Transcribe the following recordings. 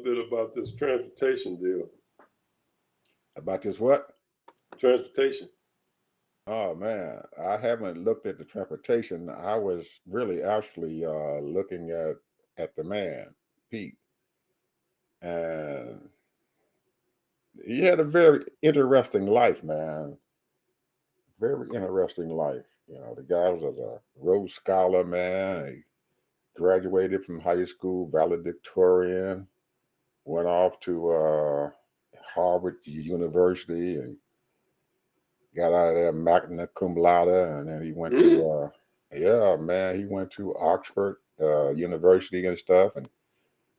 bit about this transportation deal. About this what? Transportation. Oh man, I haven't looked at the transportation. I was really actually looking at the man, Pete, and he had a very interesting life, man. Very interesting life. You know, the guy was a Rhodes Scholar, man. He graduated from high school, valedictorian, went off to Harvard University and got out of there magna cum laude, and then he went Mm. to yeah, man, he went to Oxford University and stuff, and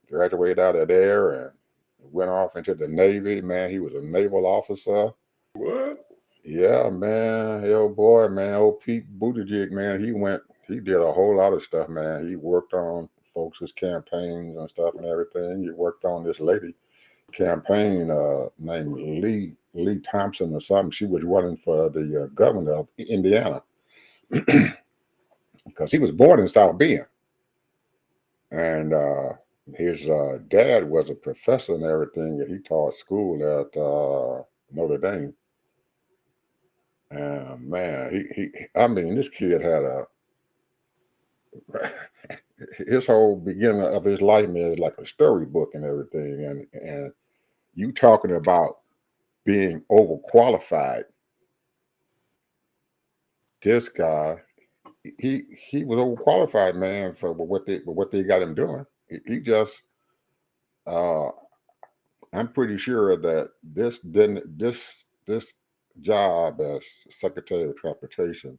graduated out of there, and went off into the Navy. Man, he was a naval officer. What? Yeah, man, old boy, man, old Pete Buttigieg, man, he did a whole lot of stuff, man. He worked on folks' campaigns and stuff and everything. He worked on this lady campaign named Lee Thompson or something. She was running for the governor of Indiana because he was born in South Bend, and his dad was a professor and everything, and he taught school at Notre Dame. And man, I mean, this kid had a his whole beginning of his life, man, is like a storybook and everything. And you talking about being overqualified. This guy, he was overqualified, man, for what they got him doing. He just uh I'm pretty sure that this job as Secretary of Transportation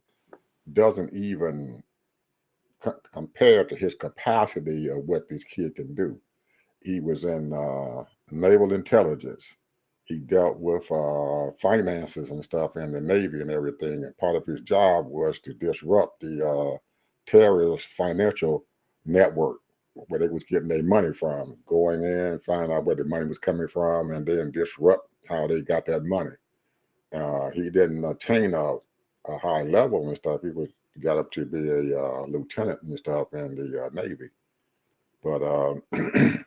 doesn't even compare to his capacity of what this kid can do. He was in naval intelligence. He dealt with finances and stuff in the Navy and everything. And part of his job was to disrupt the terrorist financial network where they was getting their money from, going in, find out where the money was coming from, and then disrupt how they got that money. He didn't attain a high level and stuff. Got up to be a lieutenant and stuff in the Navy. But and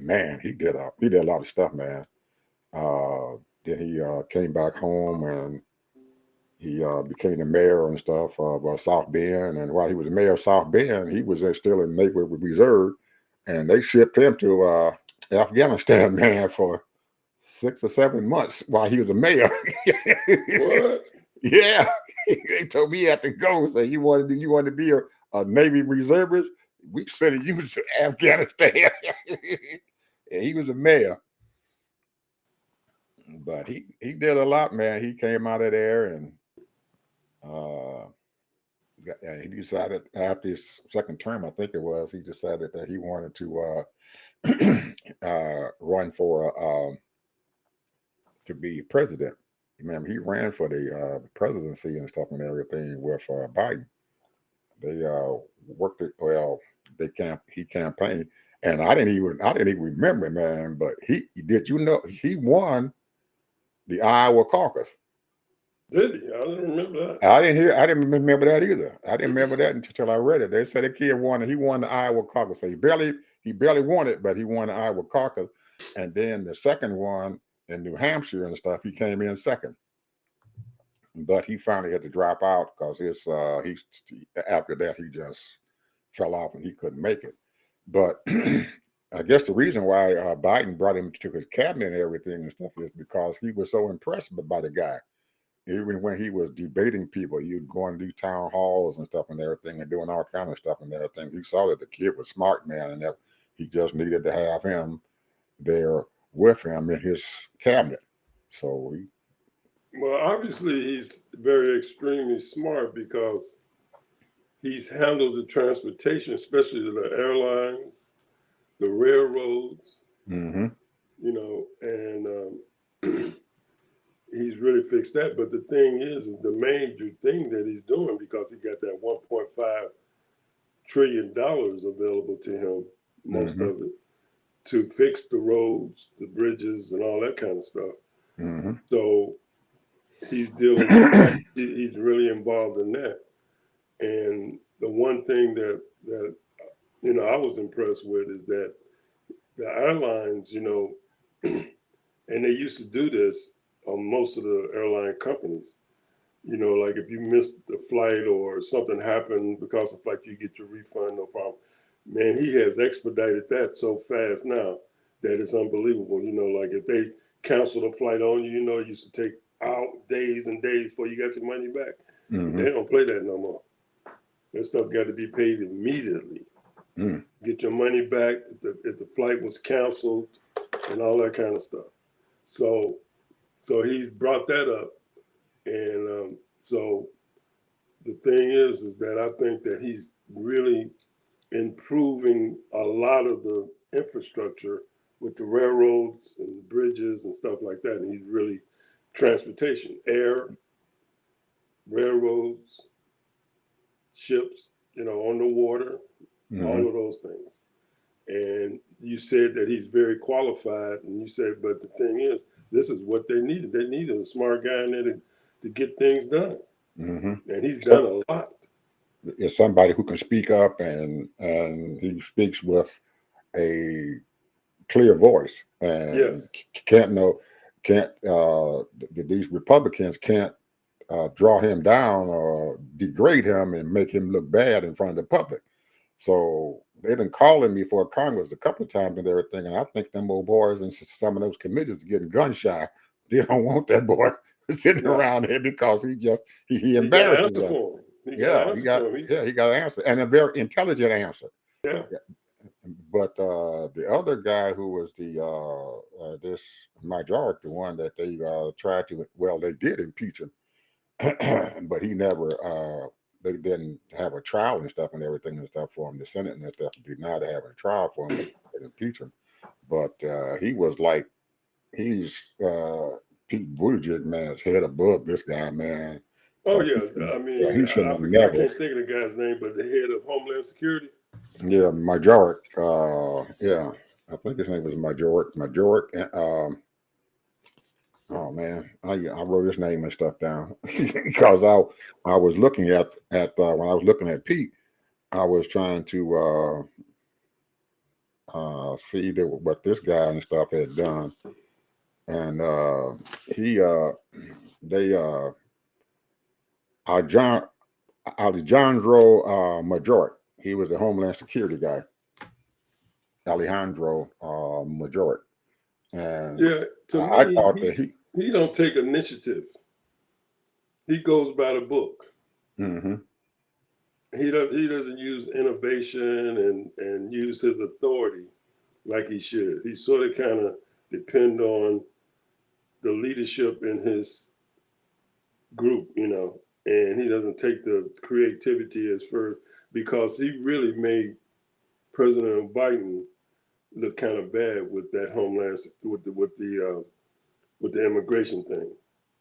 man, he did a lot of stuff, man. Then he came back home and he became the mayor and stuff of South Bend. And while he was the mayor of South Bend, he was still in Naval Reserve, and they shipped him to Afghanistan, man, for 6 or 7 months while he was a mayor. What? Yeah, they told me he had to go. So you wanted to be a Navy reservist? We sent you to Afghanistan. And he was a mayor. But he did a lot, man. He came out of there and uh, he decided after his second term, I think it was, he decided that he wanted to run for to be president. Remember, he ran for the presidency and stuff and everything with Biden. They worked it well. He campaigned, and I didn't even remember, man. But he won the Iowa caucus. Did he? I didn't remember that. I didn't remember that either. I didn't remember that until I read it. They said the kid won. He won the Iowa caucus. So he barely won it, but he won the Iowa caucus. And then the second one in New Hampshire and stuff, he came in second. But he finally had to drop out because after that he just fell off and he couldn't make it. But I guess the reason why Biden brought him to his cabinet and everything and stuff is because he was so impressed by the guy. Even when he was debating people, he'd go and do town halls and stuff and everything and doing all kind of stuff and everything. He saw that the kid was smart, man, and that he just needed to have him there with him in his cabinet. So Well, obviously he's very extremely smart because he's handled the transportation, especially the airlines, the railroads, mm-hmm. and he's really fixed that. But the thing is the major thing that he's doing, because he got that $1.5 trillion available to him, most Mm-hmm. of it, to fix the roads, the bridges, and all that kind of stuff. Mm-hmm. So he's dealing with that. He's really involved in that. And the one thing that I was impressed with is that the airlines, and they used to do this on most of the airline companies. Like if you missed the flight or something happened because of flight, you get your refund, no problem. Man, he has expedited that so fast now that it's unbelievable. Like if they canceled a flight on you, it used to take out days and days before you got your money back. Mm-hmm. They don't play that no more. That stuff got to be paid immediately. Mm. Get your money back if the flight was canceled and all that kind of stuff. So he's brought that up, and so the thing is that I think that he's really improving a lot of the infrastructure with the railroads and bridges and stuff like that. And he's really transportation, air, railroads, ships, on the water, Mm-hmm. all of those things. And you said that he's very qualified, and you said, but the thing is, this is what they needed. They needed a smart guy in there to get things done. Mm-hmm. And he's done a lot. Is somebody who can speak up, and he speaks with a clear voice, and Yes. these Republicans can't draw him down or degrade him and make him look bad in front of the public. So they've been calling me for Congress a couple of times and everything, and I think them old boys and some of those committees are getting gun shy. They don't want that boy sitting around here because he embarrasses them. He got an answer, and a very intelligent answer. Yeah. But the other guy who was this majority, the one that they tried to, well, they did impeach him, but he never. They didn't have a trial and stuff and everything and stuff for him. The Senate and stuff denied having a trial for him and impeach him. But he was like, he's Pete Buttigieg, man, is head above this guy, man. Oh yeah, I mean, he shouldn't have I never. can't think of the guy's name, but the head of Homeland Security. Yeah, Majoric. Yeah, I think his name was Majoric. Oh man, I wrote his name and stuff down because I was looking at when I was looking at Pete, I was trying to see what this guy and stuff had done, and they Alejandro Majoric. He was the Homeland Security guy. Alejandro Majoric. And yeah, to I me, thought that he don't take initiative. He goes by the book. Mm-hmm. He doesn't use innovation and use his authority like he should. He sort of kind of depend on the leadership in his group, and he doesn't take the creativity as first because he really made President Biden look kind of bad with that homeland with the immigration thing.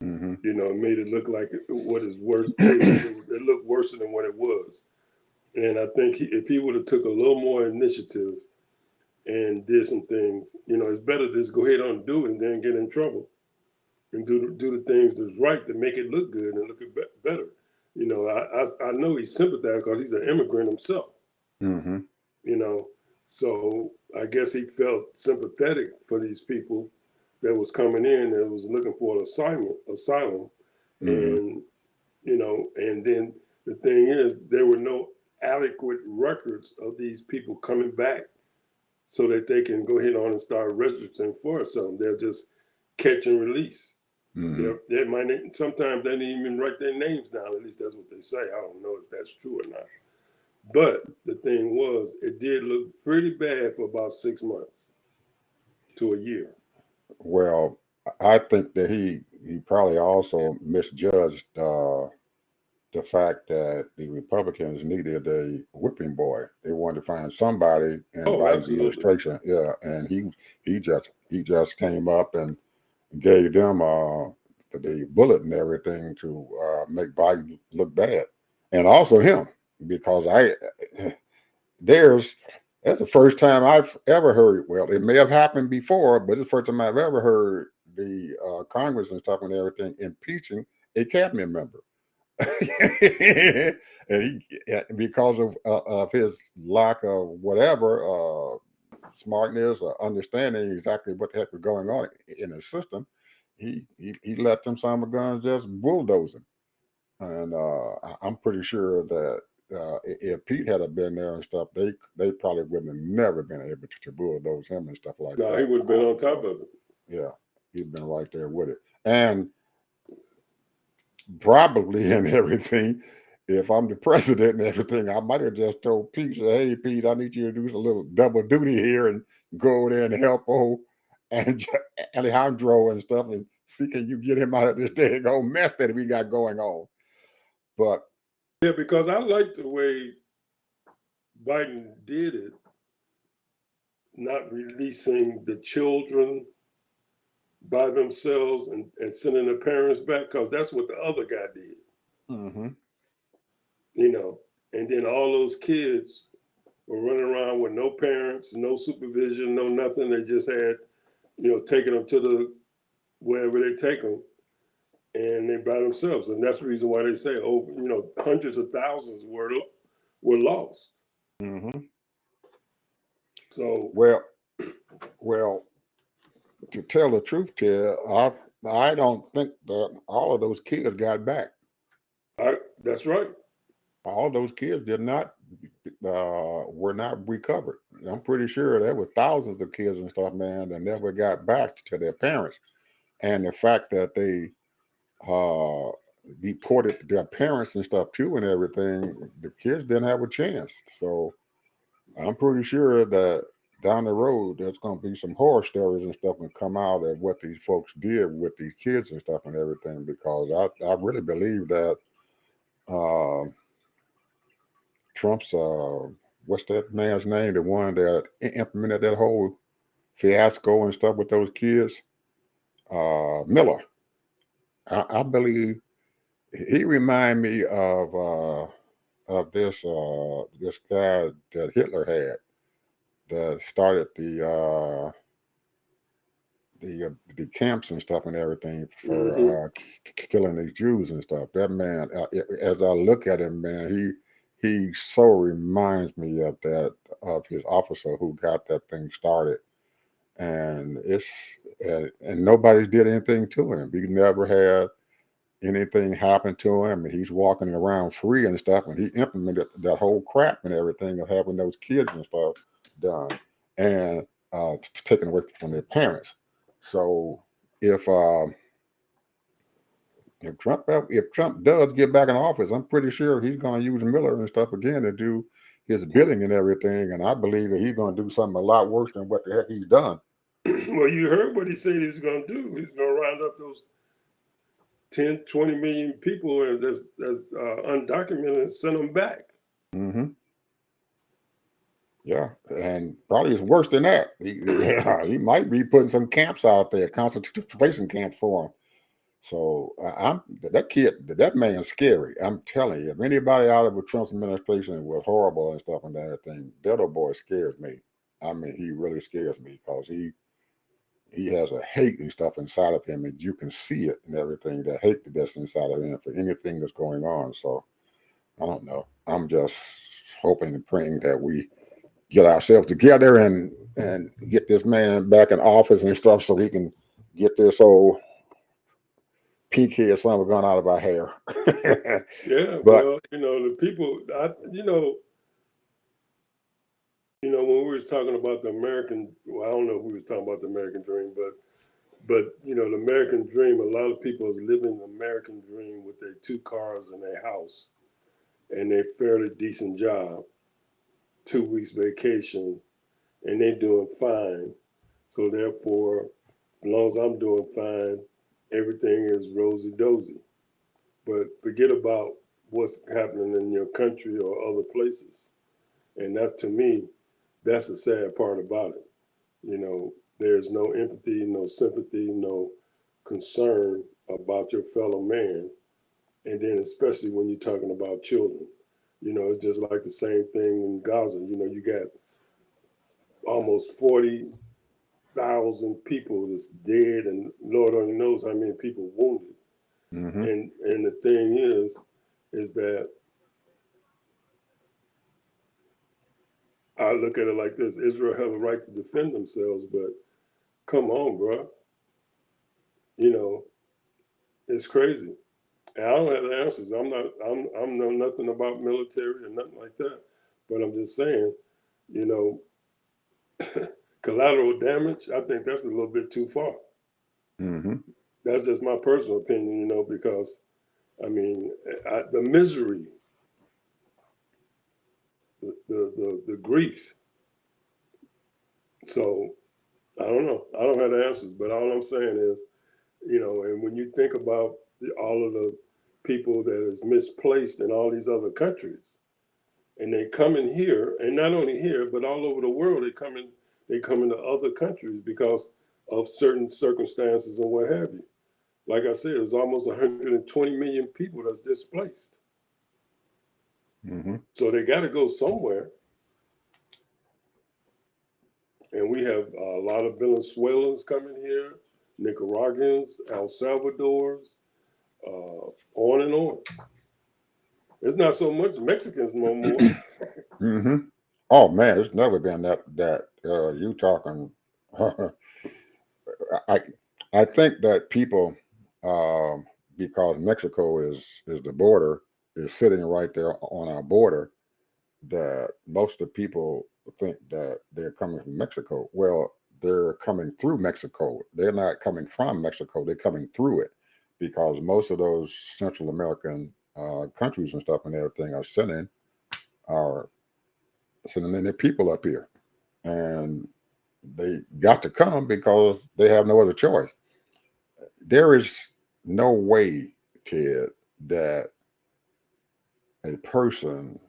Mm-hmm. It made it look like what is worse. It looked worse than what it was. And I think if he would have took a little more initiative and did some things, it's better to just go ahead and do it and then get in trouble and do the things that's right to make it look good and look better. I know he's sympathetic because he's an immigrant himself. Mm-hmm. So I guess he felt sympathetic for these people that was coming in that was looking for an asylum, Mm-hmm. and and then the thing is there were no adequate records of these people coming back so that they can go ahead on and start registering for something. They'll just catch and release. Mm-hmm. They might sometimes they didn't even write their names down. At least that's what they say. I don't know if that's true or not. But the thing was, it did look pretty bad for about 6 months to a year. Well, I think that he probably also misjudged the fact that the Republicans needed a whipping boy. They wanted to find somebody in Biden's administration. Yeah, and he just came up and gave them the bullet and everything to make Biden look bad, and also him because that's the first time I've ever heard. Well, it may have happened before, but it's the first time I've ever heard the Congress and stuff and everything impeaching a cabinet member. And because of his lack of whatever smartness or understanding exactly what the heck was going on in the system, he let them son of guns just bulldoze him. And I'm pretty sure that if Pete had been there and stuff, they probably wouldn't have never been able to bulldoze him and stuff like No, he that. would have been on top of it. Yeah, he'd been right there with it. And probably and everything, if I'm the president and everything, I might have just told Pete, say, hey, Pete, I need you to do a little double duty here and go there and help and Alejandro and stuff and see can you get him out of this dang old mess that we got going on. But Yeah, because I like the way Biden did it, not releasing the children by themselves and sending the parents back, because that's what the other guy did, mm-hmm. you know. And then all those kids were running around with no parents, no supervision, no nothing. They just had, taking them to the wherever they take them, and they by themselves. And that's the reason why they say, hundreds of thousands were lost. Mm-hmm. So well, to tell the truth, Ted, I don't think that all of those kids got back. that's right. All of those kids did not were not recovered. I'm pretty sure there were thousands of kids and stuff, man, that never got back to their parents. And the fact that they deported their parents and stuff too and everything, the kids didn't have a chance. So I'm pretty sure that down the road there's going to be some horror stories and stuff and come out of what these folks did with these kids and stuff and everything, because I really believe that Trump's what's that man's name, the one that implemented that whole fiasco and stuff with those kids, Miller. I believe he remind me of this guy that Hitler had that started the camps and stuff and everything for killing these Jews and stuff. That man, as I look at him, man, he so reminds me of his officer who got that thing started, and and nobody did anything to him. He never had anything happen to him, and he's walking around free and stuff. And he implemented that whole crap and everything of having those kids and stuff done and taken away from their parents. So if Trump does get back in office, I'm pretty sure he's going to use Miller and stuff again to do his bidding and everything. And I believe that he's going to do something a lot worse than what the heck he's done. Well, you heard what he said he was going to do. He's going to round up those 10, 20 million people that's undocumented and send them back. Mm-hmm. Yeah, and probably it's worse than that. He might be putting some camps out there, concentration camps for them. So that man's scary. I'm telling you, if anybody out of Trump's administration was horrible and stuff and that thing, that little boy scares me. I mean, he really scares me because he has a hate and stuff inside of him, and you can see it and everything. That hate that's inside of him for anything that's going on. So I don't know. I'm just hoping and praying that we get ourselves together and get this man back in office and stuff so we can get this old pink head son of a gun out of our hair. Yeah, But well, the people, when we were talking about the American, well, I don't know if we were talking about the American dream, but the American dream, a lot of people is living the American dream with their 2 cars and their house and their fairly decent job, 2 weeks vacation, and they're doing fine. So therefore, as long as I'm doing fine, everything is rosy dozy. But forget about what's happening in your country or other places. And that's, to me, that's the sad part about it. There's no empathy, no sympathy, no concern about your fellow man. And then especially when you're talking about children, it's just like the same thing in Gaza. You got almost 40,000 people that's dead, and Lord only knows how many people wounded. mm-hmm. And the thing is that I look at it like this: Israel have a right to defend themselves, but come on, bro. You know, it's crazy. And I don't have the answers. I'm not. I'm know nothing about military or nothing like that. But I'm just saying, you know, collateral damage. I think that's a little bit too far. Mm-hmm. That's just my personal opinion, you know, because I mean, the misery, the grief. So I don't know. I don't have the answers, but all I'm saying is, you know, and when you think about all of the people that is misplaced in all these other countries, and they come in here, and not only here, but all over the world, they come into other countries because of certain circumstances and what have you. Like I said, there's almost 120 million people that's displaced. Mm-hmm. So they got to go somewhere. And we have a lot of Venezuelans coming here, Nicaraguans, El Salvadors, on and on. It's not so much Mexicans no more. Mm-hmm. Oh man, it's never been that you talking. I I think that people, um, because Mexico is the border, is sitting right there on our border, that most of the people think that they're coming from Mexico. Well, they're coming through Mexico. They're not coming from Mexico. They're coming through it, because most of those Central American countries and stuff and everything are sending in their people up here, and they got to come because they have no other choice. There is no way, Ted, that a person,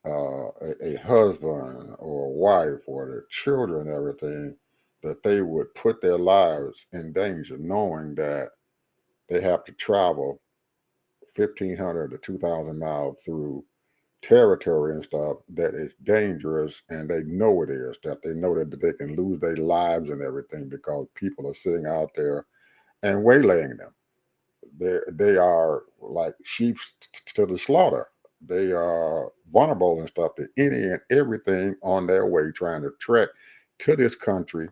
a husband or a wife or their children, everything, that they would put their lives in danger, knowing that they have to travel 1,500 to 2,000 miles through territory and stuff that is dangerous, and they know it is, that they know that they can lose their lives and everything because people are sitting out there and waylaying them. They are like sheep to the slaughter. They are vulnerable and stuff to any and everything on their way trying to trek to this country.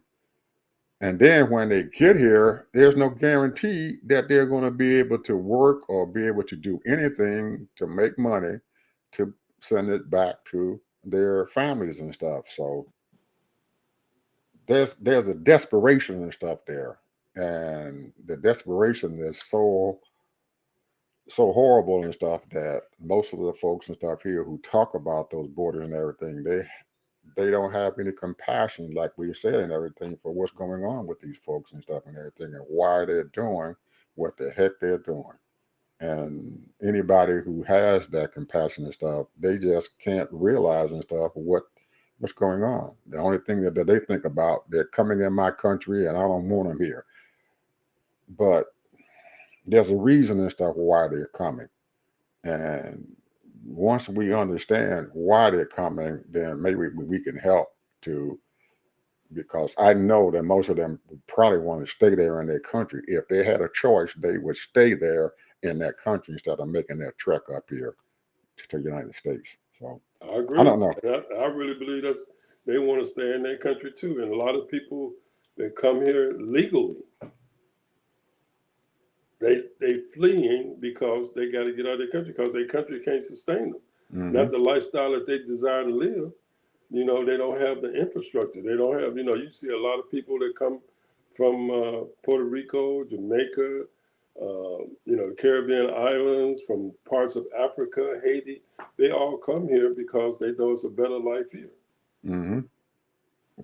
And then when they get here, there's no guarantee that they're going to be able to work or be able to do anything to make money to send it back to their families and stuff. So there's a desperation and stuff there. And the desperation is so horrible and stuff that most of the folks and stuff here who talk about those borders and everything, they don't have any compassion, like we said, and everything, for what's going on with these folks and stuff and everything, and why they're doing what the heck they're doing. And anybody who has that compassion and stuff, they just can't realize and stuff what's going on. The only thing that they think about, they're coming in my country and I don't want them here. But there's a reason and stuff why they're coming. And once we understand why they're coming, then maybe we can help to, because I know that most of them probably want to stay there in their country. If they had a choice, they would stay there in that country instead of making that trek up here to the United States. So I I agree. don't know. And I really believe that they want to stay in their country too. And a lot of people that come here legally, they fleeing because they got to get out of their country because their country can't sustain them. Hmm. Not the lifestyle that they desire to live. You know, they don't have the infrastructure. They don't have, you know, you see a lot of people that come from Puerto Rico, Jamaica, you know, the Caribbean islands, from parts of Africa, Haiti. They all come here because they know it's a better life here. Hmm.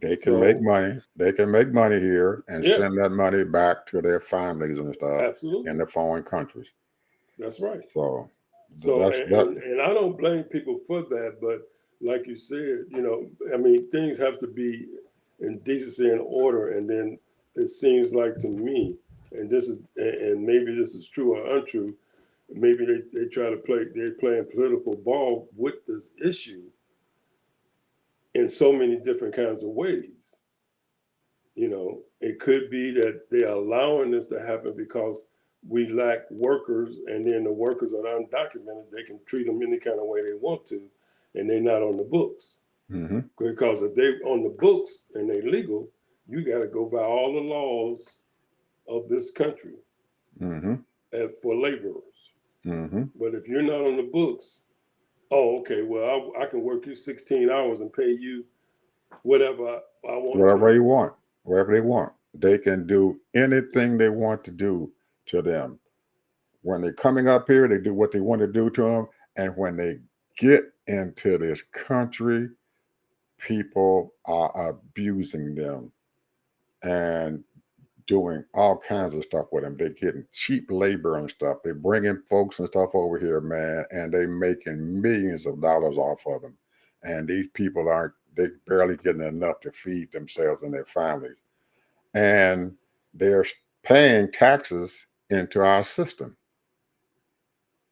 They can make So, money. They can make money here and yeah, send that money back to their families and stuff in absolutely. the foreign countries. That's right. So So, that's that. and I don't blame people for that, but like you said, you know, I mean, things have to be in decency and order. And then it seems like to me, and this is, and maybe this is true or untrue, maybe they try to play, they're playing political ball with this issue in so many different kinds of ways. You know, it could be that they're allowing this to happen because we lack workers, and then the workers are undocumented. They can treat them any kind of way they want to, and they're not on the books. Mm-hmm. Because if they on the books and they legal, you got to go by all the laws of this country Mm-hmm. for laborers. Mm-hmm. But if you're not on the books, oh, okay, well, I can work you 16 hours and pay you whatever I want to pay Whatever you you. want, wherever they want. They can do anything they want to do to them. When they're coming up here, they do what they want to do to them. And when they get into this country, people are abusing them and doing all kinds of stuff with them. They're getting cheap labor and stuff. They're bringing folks and stuff over here, man, and they're making millions of dollars off of them. And these people they barely getting enough to feed themselves and their families. And they're paying taxes into our system.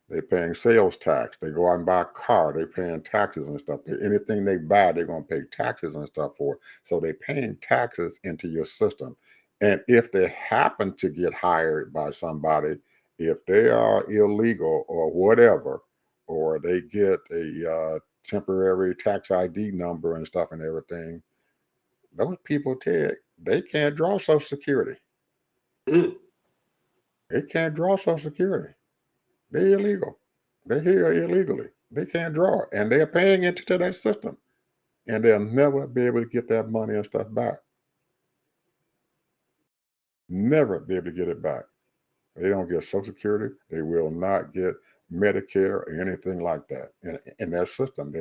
They're paying sales tax. They go out and buy a car. They're paying taxes and stuff. Anything they buy, they're going to pay taxes and stuff for. So they're paying taxes into your system. And if they happen to get hired by somebody, if they are illegal or whatever, or they get a temporary tax ID number and stuff and everything, those people, Ted, they can't draw Social Security. Mm. They can't draw Social Security. They're illegal. They're here illegally. They can't draw it. And they're paying into that system. And they'll never be able to get that money and stuff back. Never be able to get it back. They don't get Social Security. They will not get Medicare or anything like that in that system.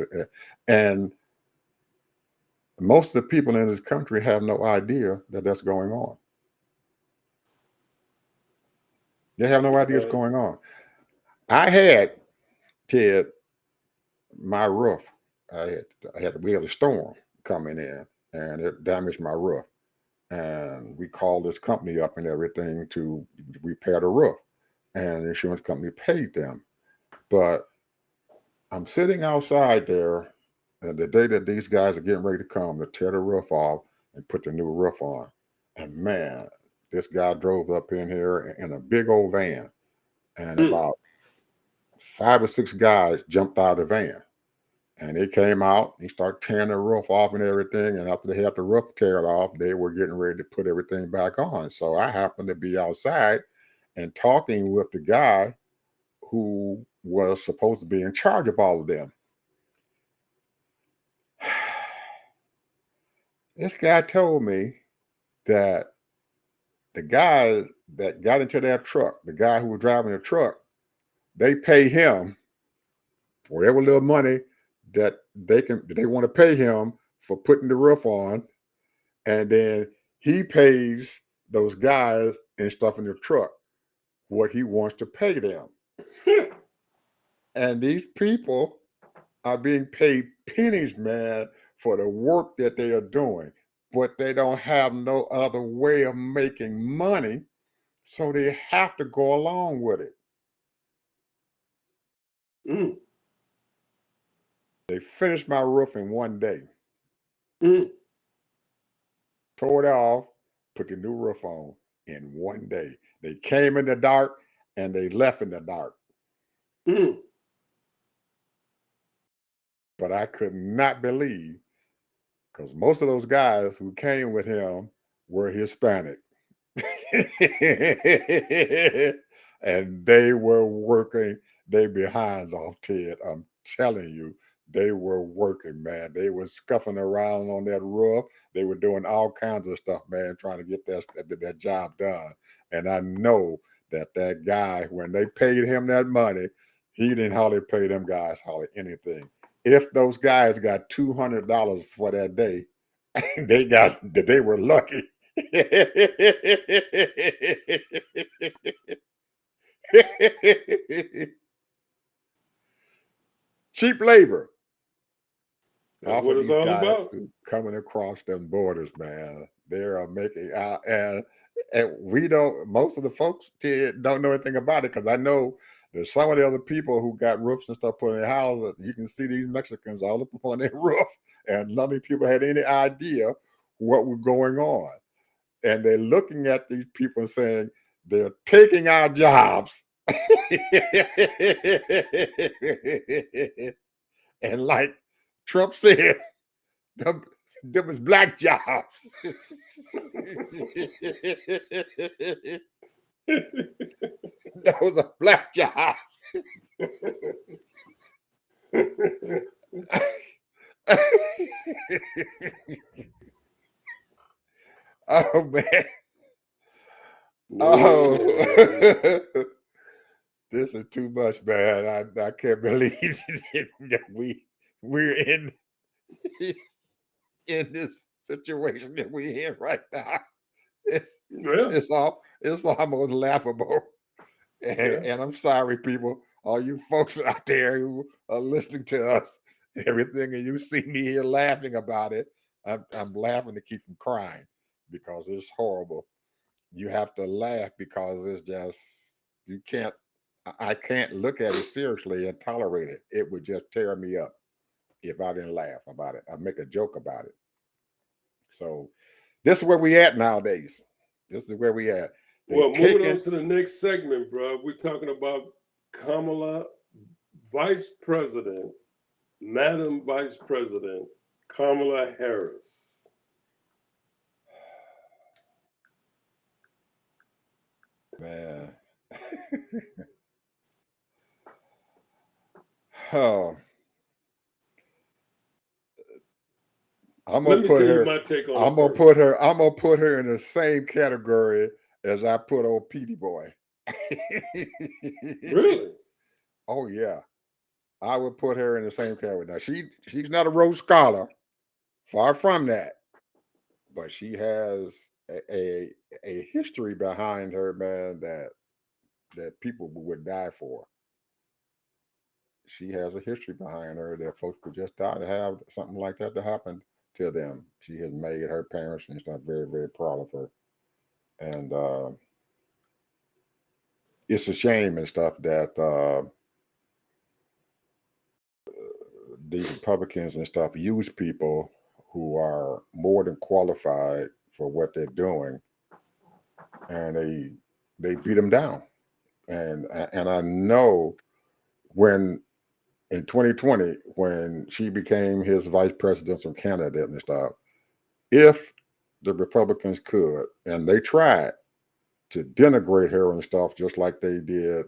And most of the people in this country have no idea that that's going on. They have no idea what's going on. I had, Ted, my roof. We had a storm coming in and it damaged my roof. And we called this company up and everything to repair the roof. And the insurance company paid them. But I'm sitting outside there and the day that these guys are getting ready to come to tear the roof off and put the new roof on. And man, this guy drove up in here in a big old van. And Mm. about 5 or 6 guys jumped out of the van. And they came out, he started tearing the roof off and everything. And after they had the roof teared off, they were getting ready to put everything back on. So I happened to be outside and talking with the guy who was supposed to be in charge of all of them. This guy told me that the guy that got into that truck, the guy who was driving the truck, they pay him whatever little money that they want to pay him for putting the roof on. And then he pays those guys and stuff in the truck what he wants to pay them. And these people are being paid pennies, man, for the work that they are doing. But they don't have no other way of making money. So they have to go along with it. Mm. They finished my roof in one day, Mm. tore it off, put the new roof on in one day. They came in the dark and they left in the dark. Mm. But I could not believe, because most of those guys who came with him were Hispanic. And they were working their behinds off, Ted. I'm telling you, they were working, man. They were scuffing around on that roof. They were doing all kinds of stuff, man, trying to get that job done. And I know that guy, when they paid him that money, he didn't hardly pay them guys hardly anything. If those guys got $200 for that day, they were lucky. Cheap labor That's off of what it's these all guys about. who coming across them borders, man. They are making out, and we don't. Most of the folks don't know anything about it, because I know there's some of the other people who got roofs and stuff put in their houses. You can see these Mexicans all up on their roof, and none of these people had any idea what was going on. And they're looking at these people and saying they're taking our jobs. And like Trump said, Them was black jobs. Those are black jobs. Oh man. Oh, this is too much, man. I can't believe that we're in this situation that we're in right now. It's almost laughable. And I'm sorry, people, all you folks out there who are listening to us, everything, and you see me here laughing about it. I'm laughing to keep from crying because it's horrible. You have to laugh because it's just you can't. I can't look at it seriously and tolerate it. It would just tear me up if I didn't laugh about it. I'd make a joke about it. So this is where we at nowadays. This is where we at. Well, moving on to the next segment, bro. We're talking about Kamala, Vice President, Madam Vice President Kamala Harris. Man. Oh. I'm gonna put her. My take on I'm gonna put her. I'm gonna put her in the same category as I put old Petey Boy. Really? Oh yeah, I would put her in the same category. Now she's not a Rhodes Scholar, far from that, but she has a history behind her, man, that people would die for. She has a history behind her that folks would just die to have something like that to happen to them. She has made her parents and stuff very, very proud of her. And it's a shame and stuff that these Republicans and stuff use people who are more than qualified for what they're doing, and they beat them down. And I know when in 2020 when she became his vice presidential candidate and stuff, if the Republicans could, and they tried to denigrate her and stuff, just like they did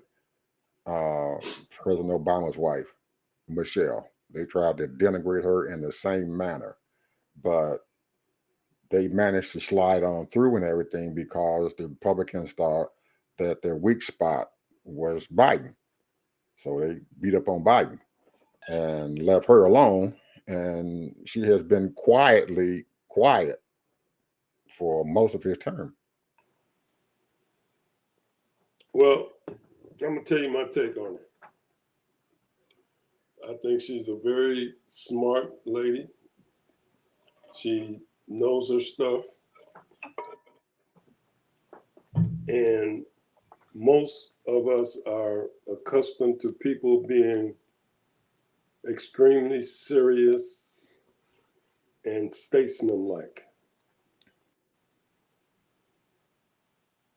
President Obama's wife, Michelle. They tried to denigrate her in the same manner, but they managed to slide on through and everything because the Republicans thought that their weak spot was Biden. So they beat up on Biden and left her alone. And she has been quiet for most of his term. Well, I'm going to tell you my take on it. I think she's a very smart lady. She knows her stuff. And most of us are accustomed to people being extremely serious and statesmanlike.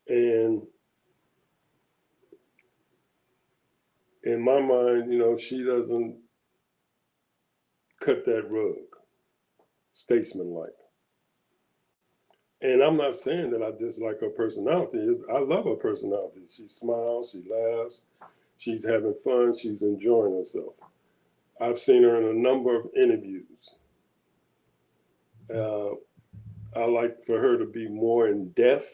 And in my mind, she doesn't cut that rug, statesmanlike. And I'm not saying that I dislike her personality. I love her personality. She smiles, she laughs, she's having fun, she's enjoying herself. I've seen her in a number of interviews. I like for her to be more in depth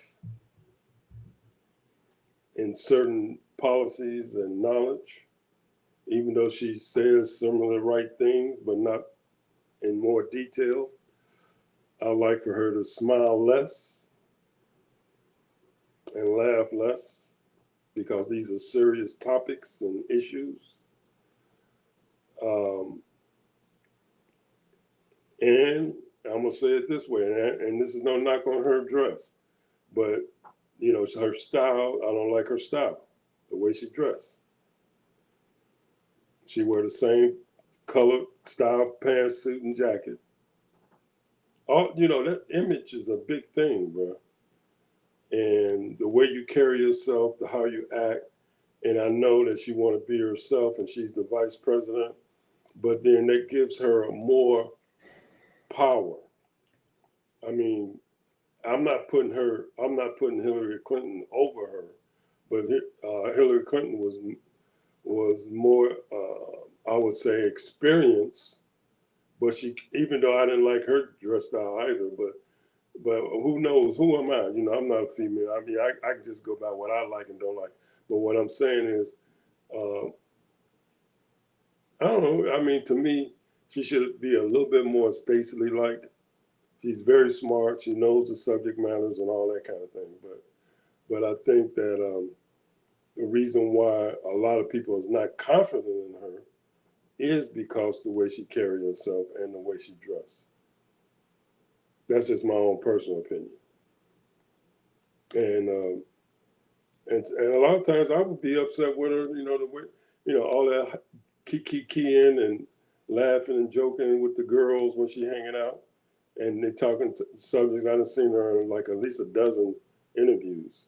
in certain policies and knowledge, even though she says some of the right things, but not in more detail. I like for her to smile less and laugh less because these are serious topics and issues. And I'm going to say it this way, and this is no knock on her dress, but, her style, I don't like her style, the way she dressed. She wear the same color, style, pants, suit, and jacket. That image is a big thing, bro. And the way you carry yourself, how you act, and I know that she want to be herself and she's the vice president, but then that gives her a more power. I mean, I'm not putting Hillary Clinton over her, but Hillary Clinton was more, I would say, experienced. But she, even though I didn't like her dress style either, but who knows? Who am I? You know, I'm not a female. I mean, I can just go by what I like and don't like. But what I'm saying is, uh, I don't know. I mean, to me, she should be a little bit more Stacey like. She's very smart. She knows the subject matters and all that kind of thing. But I think that the reason why a lot of people is not confident in her is because the way she carries herself and the way she dressed. That's just my own personal opinion. And and a lot of times I would be upset with her. You know the way, all that keying and laughing and joking with the girls when she hanging out, and they talking to subjects. I've seen her in like at least a dozen interviews.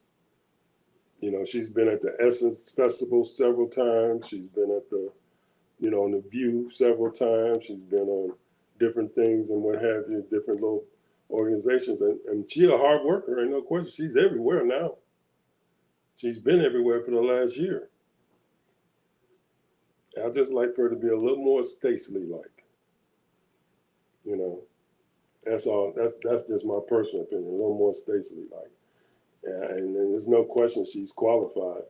You know, she's been at the Essence Festival several times. She's been at the, on the View several times. She's been on different things and what have you, different little organizations. And she's a hard worker, ain't no question. She's everywhere now. She's been everywhere for the last year. I'd just like for her to be a little more Stacey like. You know, that's all. That's just my personal opinion. A little more Stacey like. Yeah, and there's no question she's qualified.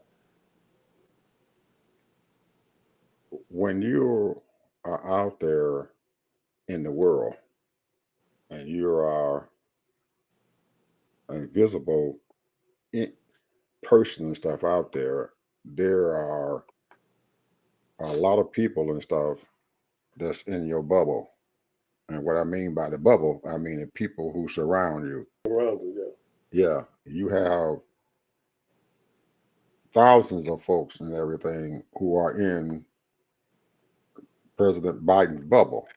When you are out there in the world and you are a visible person and stuff out there are a lot of people and stuff that's in your bubble. And what I mean by the bubble, I mean the people who surround you. Around her, yeah. Yeah, you have thousands of folks and everything who are in President Biden's bubble.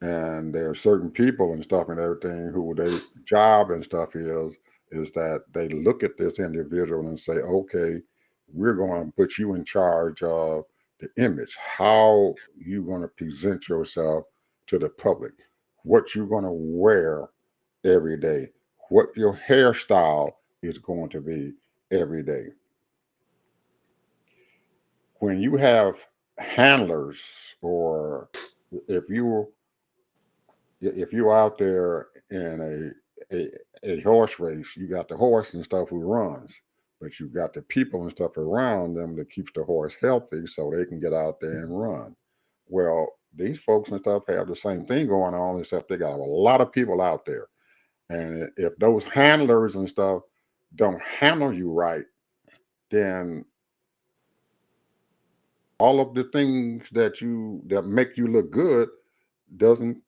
And there are certain people and stuff and everything who their job and stuff is that they look at this individual and say, okay, we're going to put you in charge of the image, how you going to present yourself to the public, what you're going to wear every day, what your hairstyle is going to be every day. When you have handlers, or if you if you're out there in a horse race, you got the horse and stuff who runs, but you got the people and stuff around them that keeps the horse healthy so they can get out there and run. Well, these folks and stuff have the same thing going on, except they got a lot of people out there. And if those handlers and stuff don't handle you right, then all of the things that make you look good doesn't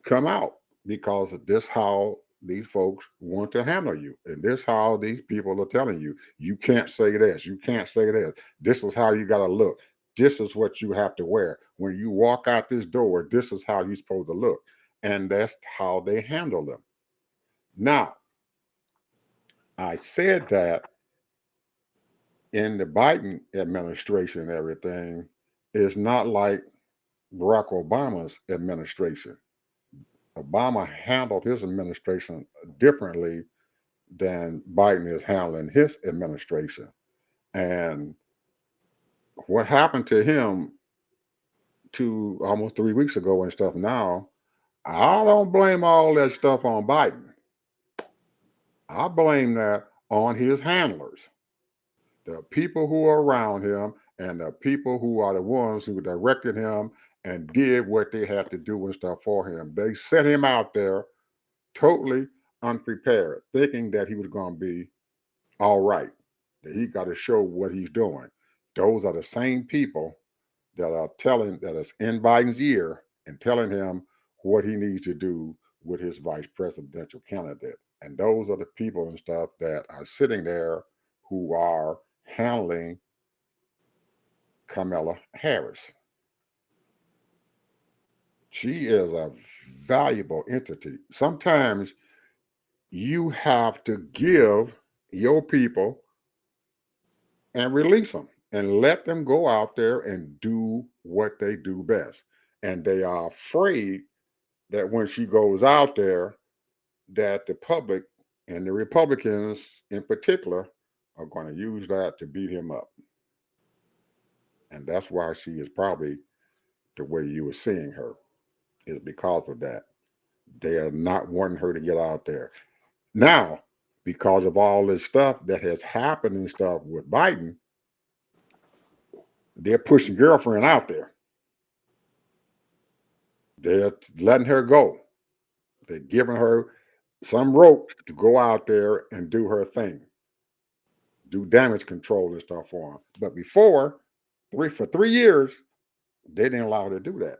come out, because this how these folks want to handle you, and this how these people are telling you, you can't say this, you can't say this, this is how you got to look, this is what you have to wear when you walk out this door, this is how you're supposed to look. And that's how they handle them. Now, I said that in the Biden administration and everything is not like Barack Obama's administration. Obama handled his administration differently than Biden is handling his administration. And what happened to him to almost 3 weeks ago and stuff now, I don't blame all that stuff on Biden. I blame that on his handlers, the people who are around him and the people who are the ones who directed him and did what they had to do and stuff for him. They set him out there totally unprepared, thinking that he was going to be all right, that he got to show what he's doing. Those are the same people that is in Biden's ear and telling him what he needs to do with his vice presidential candidate. And those are the people and stuff that are sitting there who are handling Kamala Harris. She is a valuable entity. Sometimes you have to give your people and release them and let them go out there and do what they do best. And they are afraid that when she goes out there, that the public and the Republicans in particular are going to use that to beat him up. And that's why she is probably the way you were seeing her, is because of that. They are not wanting her to get out there. Now, because of all this stuff that has happened and stuff with Biden, they're pushing girlfriend out there. They're letting her go. They're giving her some rope to go out there and do her thing, do damage control and stuff for them. But before, for 3 years, they didn't allow her to do that.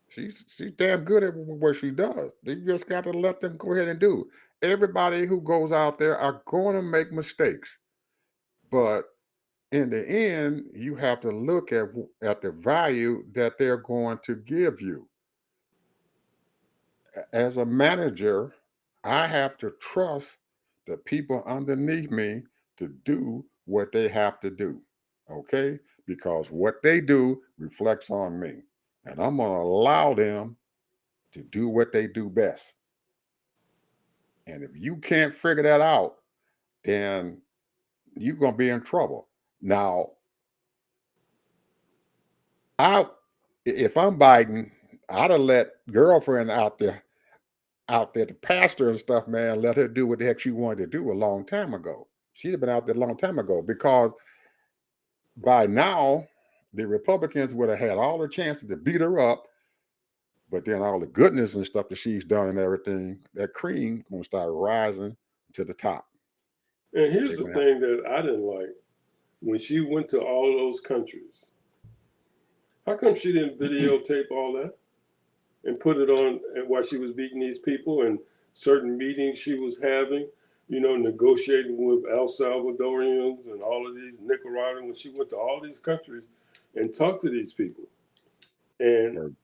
She's damn good at what she does. They just got to let them go ahead and do. Everybody who goes out there are going to make mistakes, but in the end, you have to look at the value that they're going to give you. As a manager, I have to trust the people underneath me to do what they have to do. Okay? Because what they do reflects on me. And I'm going to allow them to do what they do best. And if you can't figure that out, then you're going to be in trouble. Now, I if I'm Biden, I'd have let girlfriend out there, the pastor and stuff, man, let her do what the heck she wanted to do a long time ago. She'd have been out there a long time ago, because by now the Republicans would have had all the chances to beat her up, but then all the goodness and stuff that she's done and everything, that cream gonna start rising to the top. And They're here's the gonna have, thing that I didn't like when she went to all those countries. How come she didn't videotape all that and put it on while she was meeting these people and certain meetings she was having? Negotiating with El Salvadorians and all of these Nicaraguans. When she went to all these countries and talked to these people, and her-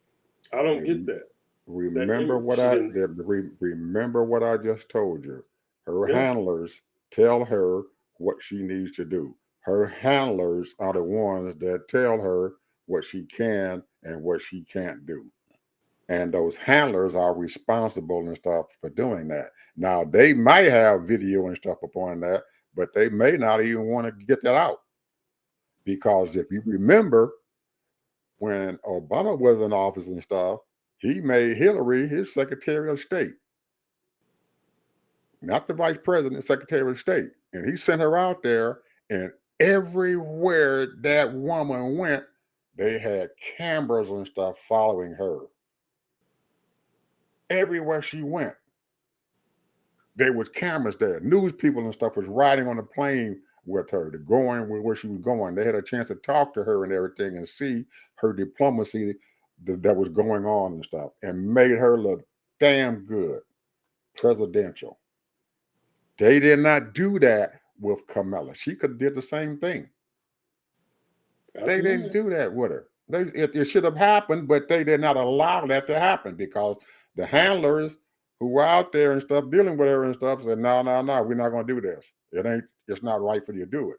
I don't get rem- that remember image. what She I didn't. remember what I just told you. Her Yeah. handlers tell her what she needs to do. Her handlers are the ones that tell her what she can and what she can't do. And those handlers are responsible and stuff for doing that. Now, they might have video and stuff upon that, but they may not even want to get that out, because if you remember, when Obama was in office and stuff, he made Hillary his Secretary of State, not the Vice President, Secretary of State. And he sent her out there, and everywhere that woman went, they had cameras and stuff following her. Everywhere she went, there was cameras there. News people and stuff was riding on the plane with her, to going where she was going. They had a chance to talk to her and everything and see her diplomacy that was going on and stuff, and made her look damn good, presidential. They did not do that with Kamala. She could have did the same thing. They didn't Absolutely. do that with her. It should have happened, but they did not allow that to happen, because the handlers who were out there and stuff dealing with her and stuff said, no, no, no, we're not going to do this. It's not right for you to do it.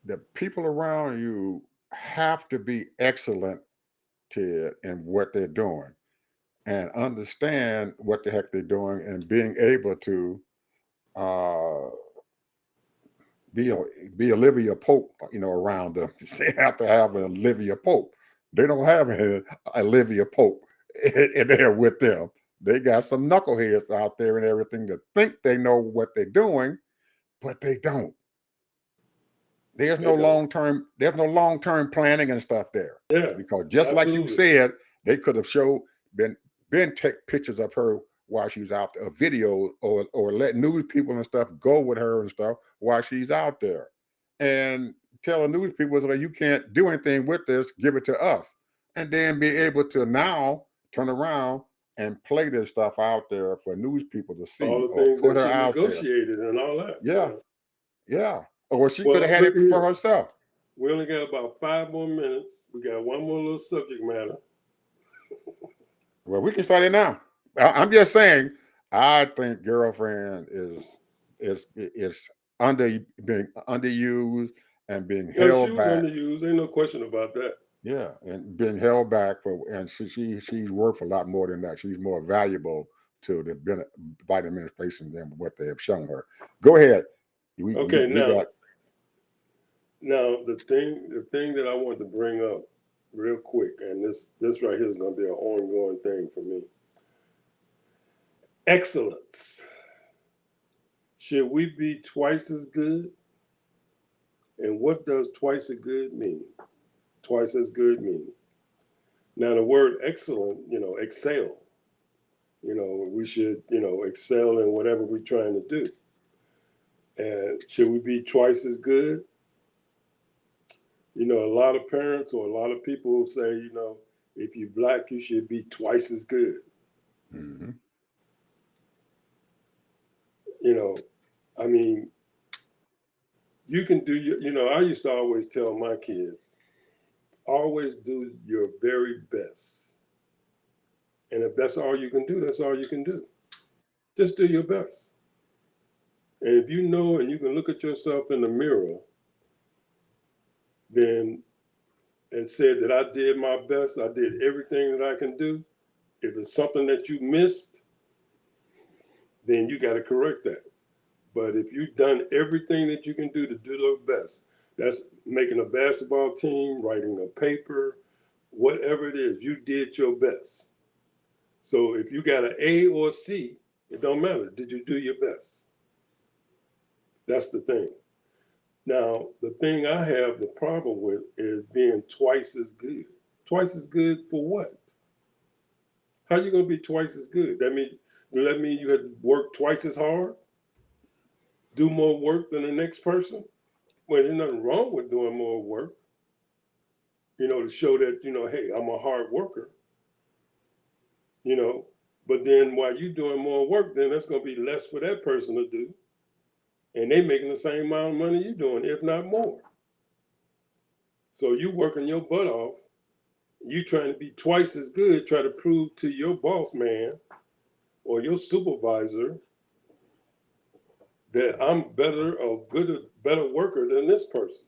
The people around you have to be excellent to in what they're doing, and understand what the heck they're doing, and being able to uh, be a, be Olivia Pope, around them. They have to have an Olivia Pope. They don't have an Olivia Pope in there with them. They got some knuckleheads out there and everything that think they know what they're doing, but they don't. There's They no don't. long term. There's no long term planning and stuff there, Yeah. because just like you Absolutely. said, they could have showed been take pictures of her while she's out there, a video, or let news people and stuff go with her and stuff while she's out there, and tell the news people that you can't do anything with this, give it to us, and then be able to now turn around and play this stuff out there for news people to see, All the or things put that her she out there. negotiated and all that. Yeah, Yeah. yeah. Or she could have Well, had look it for here. herself. We only got about 5 more minutes. We got one more little subject matter. Well, we can start it now. I'm just saying, I think girlfriend is under being underused, and being You know, she held was back. underused. Ain't no question about that. Yeah, and being held back for, and she's worth a lot more than that. She's more valuable to the Biden administration than what they have shown her. Go ahead. Okay, We got. now the thing that I want to bring up real quick, and this right here is going to be an ongoing thing for me. Excellence. Should we be twice as good? And what does twice as good mean? Twice as good mean. Now the word excellent, excel. We should, excel in whatever we're trying to do. And should we be twice as good? A lot of parents or a lot of people will say, if you're black, you should be twice as good. Mm-hmm. You know, I mean, you can do I used to always tell my kids, always do your very best. And if that's all you can do, that's all you can do. Just do your best. And if you know and you can look at yourself in the mirror, then and said that I did my best, I did everything that I can do. If it's something that you missed, then you got to correct that. But if you've done everything that you can do to do your best, that's making a basketball team, writing a paper, whatever it is, you did your best. So if you got an A or C, it don't matter. Did you do your best? That's the thing. Now, the thing I have the problem with is being twice as good. Twice as good for what? How you gonna be twice as good? Does that mean you had to work twice as hard? Do more work than the next person? Well, there's nothing wrong with doing more work, to show that, hey, I'm a hard worker, you know. But then while you doing more work, then that's gonna be less for that person to do. And they making the same amount of money you doing, if not more. So you working your butt off, you trying to be twice as good, try to prove to your boss man or your supervisor that I'm better worker than this person.